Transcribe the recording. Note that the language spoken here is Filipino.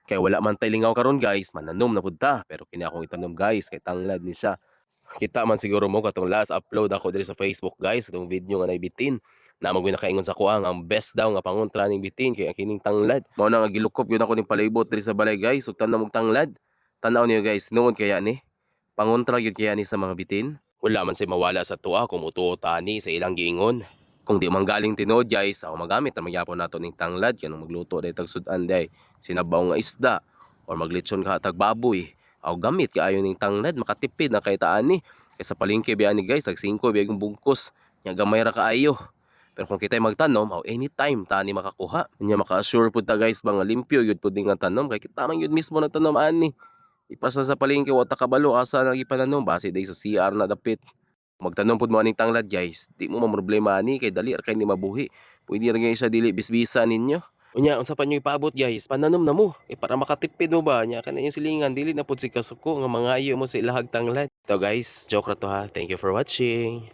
Kaya wala man tay lingaw karon guys, mananom na pud ta. Pero kini akong itanom guys, kay tanglad ni siya. Kita man siguro mo katong last upload ako diri sa Facebook guys, katong video nga bitin. Na mo nakaingon sa kuang ang best daw nga pangontra ning bitin kay kining tanglad. Mao na nga gilukop gyud ako ning palibot diri sa balay guys, ug tanan og tanglad. Tan-aw niyo guys, nuod kaya ni pangontra gyud kaya ni sa mga bitin. Wala man say mawala sa tuwa kung mutuo tani sa ilang giingon. Kung di man galing tinuod guys, ako magamit na magyapon nato ning tanglad kanang magluto day tag sudan day sinabaw nga isda or maglitsyon ka tag baboy. Aw gamit kaayo ning tanglad, makatipid na kay taan ni. Kay sa palengke biya ni guys, tag 5 biya yung bungkus. Nya gamay ra kaayo. Pero kung kita'y magtanom, aw anytime tani makakuha. Nya maka-assure pud ta guys ba nga limpyo gyud pud nga tanom kay kita man gyud mismo nagtanom ani. Ipas na sa palengke wa ta kabalo asa nang ipananom base day sa CR na dapit. Magtanom pud mo aning tanglad guys, di mo problema ani kay dali ra kay ni mabuhi. Pwede ra gyud sa dili bisbisa ninyo. Unya unsa pa nyo ipaabot guys, pananom na mo. Para makatipid mo ba nya kana yung silingan dili na pud si kasuko nga mangayo mo sa ilahag tanglad. So guys, joke ra to ha. Thank you for watching.